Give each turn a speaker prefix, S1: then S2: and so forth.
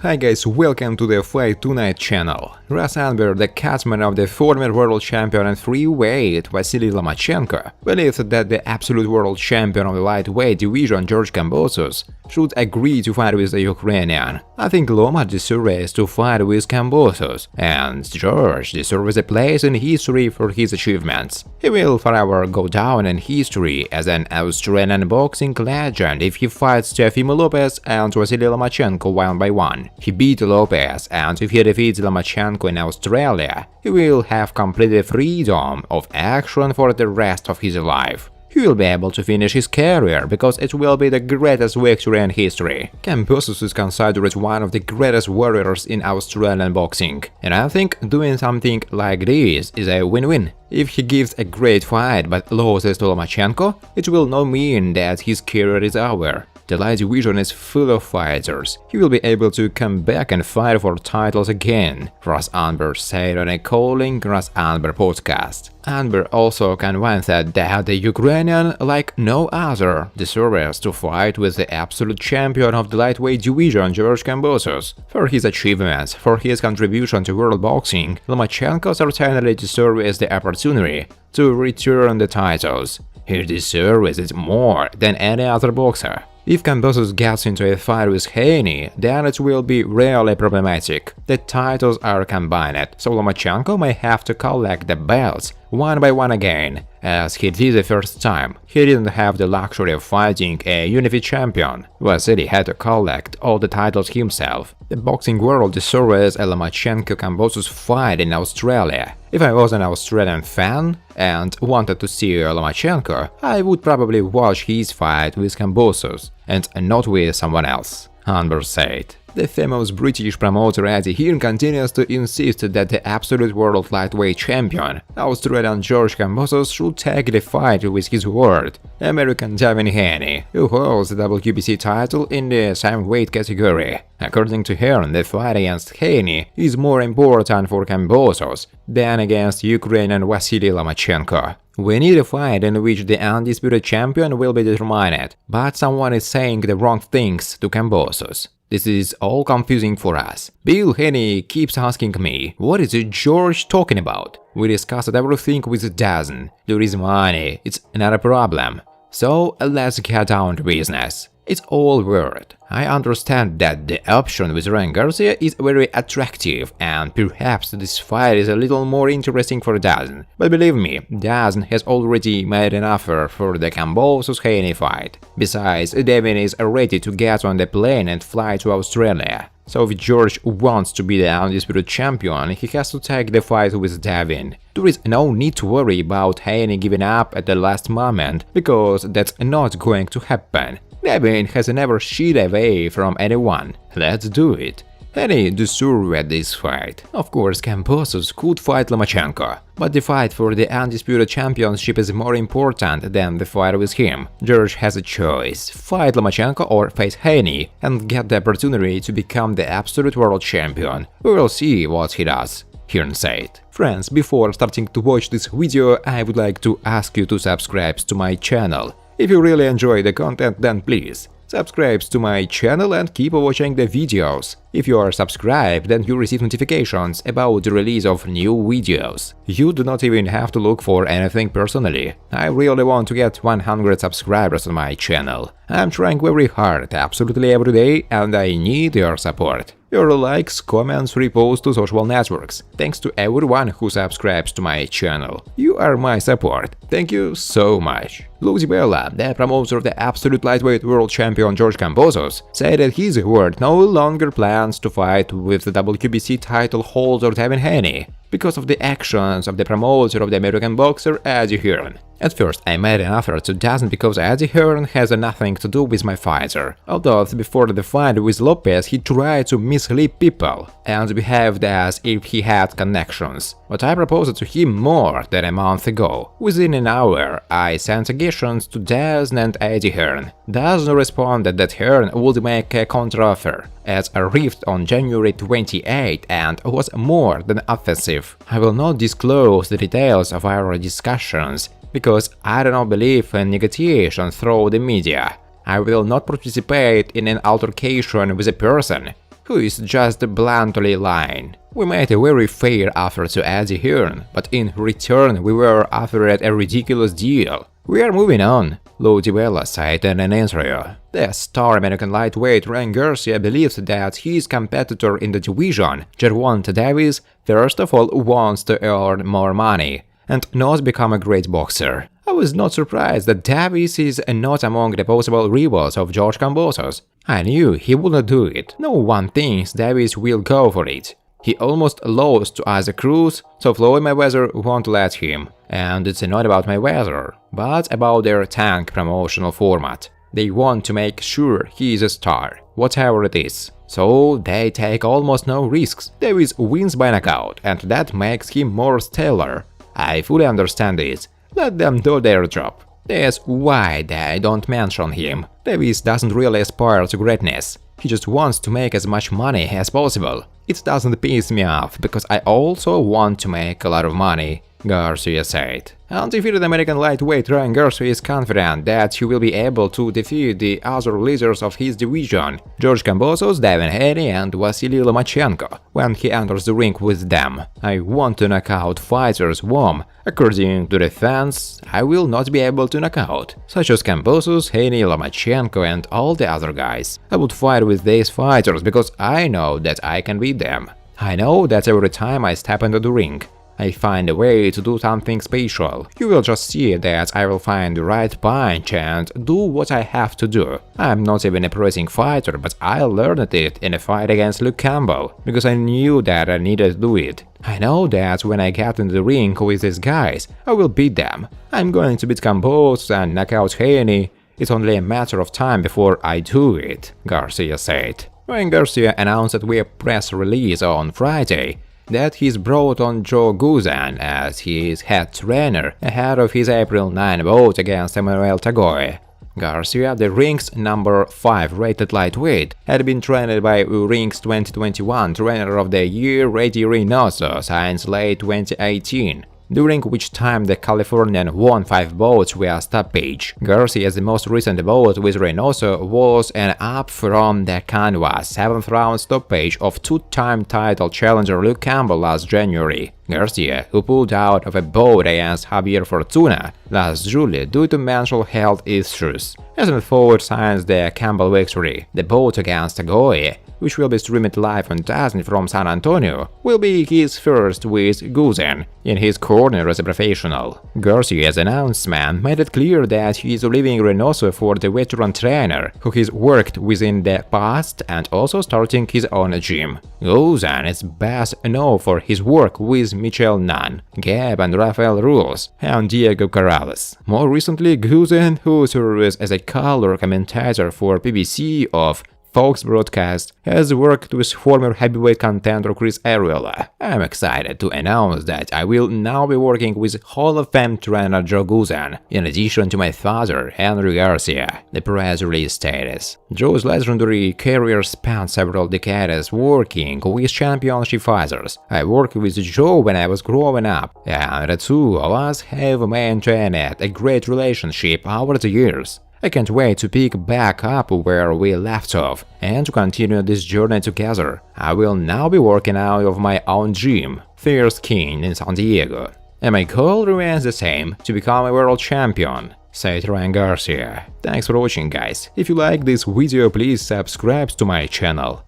S1: Hi guys, welcome to the Fight Tonight channel. Russ Anber, the catman of the former world champion and freeweight Vasyl Lomachenko, believes that the absolute world champion of the lightweight division George Kambosos should agree to fight with the Ukrainian. I think Loma deserves to fight with Kambosos, and George deserves a place in history for his achievements. He will forever go down in history as an Australian boxing legend if he fights Teofimo Lopez and Vasyl Lomachenko one by one. He beat Lopez, and if he defeats Lomachenko in Australia, he will have complete freedom of action for the rest of his life. He will be able to finish his career because it will be the greatest victory in history. Kambosos is considered one of the greatest warriors in Australian boxing, and I think doing something like this is a win-win. If he gives a great fight but loses to Lomachenko, it will not mean that his career is over. The light division is full of fighters. He will be able to come back and fight for titles again, Russ Anber said on a Calling Russ Anber podcast. Anber also convinced that the Ukrainian, like no other, deserves to fight with the absolute champion of the lightweight division George Kambosos. For his achievements, for his contribution to world boxing, Lomachenko certainly deserves the opportunity to return the titles. He deserves it more than any other boxer. If Kambosos gets into a fight with Haney, then it will be really problematic. The titles are combined, so Lomachenko may have to collect the belts one by one again, as he did the first time. He didn't have the luxury of fighting a unified champion. Vasyl had to collect all the titles himself. The boxing world deserves a Lomachenko-Kambosos fight in Australia. If I was an Australian fan and wanted to see Lomachenko, I would probably watch his fight with Kambosos and not with someone else, Anber said. The famous British promoter Hearn continues to insist that the absolute world lightweight champion, Australian George Kambosos, should take the fight with his word, American Haney, who holds the WBC title in the same weight category. According to Hearn, the fight against Haney is more important for Kambosos than against Ukrainian Vasyl Lomachenko. We need a fight in which the undisputed champion will be determined, but someone is saying the wrong things to Kambosos. This is all confusing for us. Bill Haney keeps asking me, what is George talking about? We discussed everything with Dazn. There is money, it's not a problem. So let's get down to business. It's all worth. I understand that the option with Garcia is very attractive, and perhaps this fight is a little more interesting for Dazn. But believe me, Dazn has already made an offer for the Kambosos-Haney fight. Besides, Devin is ready to get on the plane and fly to Australia. So if George wants to be the undisputed champion, he has to take the fight with Devin. There is no need to worry about Haney giving up at the last moment, because that's not going to happen. Devin has never shied away from anyone. Let's do it. Haney deserved this fight. Of course, Kambosos could fight Lomachenko, but the fight for the undisputed championship is more important than the fight with him. George has a choice: fight Lomachenko or face Haney and get the opportunity to become the absolute world champion. We will see what he does, Hearn said. Friends, before starting to watch this video, I would like to ask you to subscribe to my channel. If you really enjoy the content, then please subscribe to my channel and keep watching the videos. If you are subscribed, then you receive notifications about the release of new videos. You do not even have to look for anything personally. I really want to get 100 subscribers on my channel. I'm trying very hard, absolutely every day, and I need your support. Your likes, comments, reposts to social networks. Thanks to everyone who subscribes to my channel. You are my support. Thank you so much. Bella, the promoter of the absolute lightweight world champion George Kambosos, said that his word no longer plans to fight with the WBC title holder Devin Haney because of the actions of the promoter of the American boxer Hearn. At first, I made an offer to Dazn because Hearn has nothing to do with my fighter, although before the fight with Lopez he tried to mislead people and behaved as if he had connections. But I proposed to him more than a month ago. Within an hour, I sent suggestions to Dazn and Hearn. Dazn responded that Hearn would make a counteroffer at a rift on January 28 and was more than offensive. I will not disclose the details of our discussions, because I do not believe in negotiation through the media. I will not participate in an altercation with a person who is just bluntly lying. We made a very fair offer to Eddie Hearn, but in return we were offered a ridiculous deal. We are moving on, Lodivella said in an interview. The star American lightweight Ryan Garcia believes that his competitor in the division, Gervonta Davis, first of all wants to earn more money and not become a great boxer. I was not surprised that Davis is not among the possible rivals of George Kambosos. I knew he wouldn't do it. No one thinks Davis will go for it. He almost lost to Isaac Cruz, so Floyd Mayweather won't let him. And it's not about Mayweather, but about their tank promotional format. They want to make sure he is a star, whatever it is. So they take almost no risks. Davis wins by knockout, and that makes him more stellar. I fully understand this. Let them do their job. That's why they don't mention him. Davis doesn't really aspire to greatness. He just wants to make as much money as possible. It doesn't piss me off, because I also want to make a lot of money, Garcia said. Undefeated American lightweight Ryan Garcia is confident that he will be able to defeat the other leaders of his division, George Kambosos, Haney and Vasyl Lomachenko, when he enters the ring with them. I want to knock out fighters whom, according to the fans, I will not be able to knock out, such as Kambosos, Haney, Lomachenko and all the other guys. I would fight with these fighters because I know that I can beat them. I know that every time I step into the ring, I find a way to do something special. You will just see that I will find the right punch and do what I have to do. I'm not even a pressing fighter, but I learned it in a fight against Luke Campbell, because I knew that I needed to do it. I know that when I get into the ring with these guys, I will beat them. I'm going to beat Kambosos and knock out Haney. It's only a matter of time before I do it, Garcia said. When Garcia announced via press release on Friday that he's brought on Joe Guzan as his head trainer ahead of his April 9 bout against Emmanuel Tagoe. Garcia, the ring's number 5 rated lightweight, had been trained by Ring's 2021 Trainer of the Year Eddie Reynoso since late 2018. During which time the Californian won 5 bouts via stoppage. Garcia's most recent bout with Reynoso was an up from the canvas 7th round stoppage of two-time title challenger Luke Campbell last January. Garcia, who pulled out of a bout against Javier Fortuna last July due to mental health issues, hasn't fought since the Campbell victory. The bout against Tagoe, which will be streamed live on DAZN from San Antonio, will be his first with Guzan in his corner as a professional. Garcia's announcement made it clear that he is leaving Reynoso for the veteran trainer who he's worked with in the past and also starting his own gym. Guzan is best known for his work with Michel Nunn, Gab and Rafael Ruiz, and Diego Corrales. More recently, Guzan, who serves as a color commentator for PBC of Fox broadcast, has worked with former heavyweight contender Chris Arreola. I'm excited to announce that I will now be working with Hall of Fame trainer Joe Guzan, in addition to my father, Henry Garcia, the press release stated. Joe's legendary career spanned several decades working with championship fighters. I worked with Joe when I was growing up, and the two of us have maintained a great relationship over the years. I can't wait to pick back up where we left off and to continue this journey together. I will now be working out of my own gym, Fierce King in San Diego. And my goal remains the same, to become a world champion, said Ryan Garcia. Thanks for watching, guys. If you like this video, please subscribe to my channel.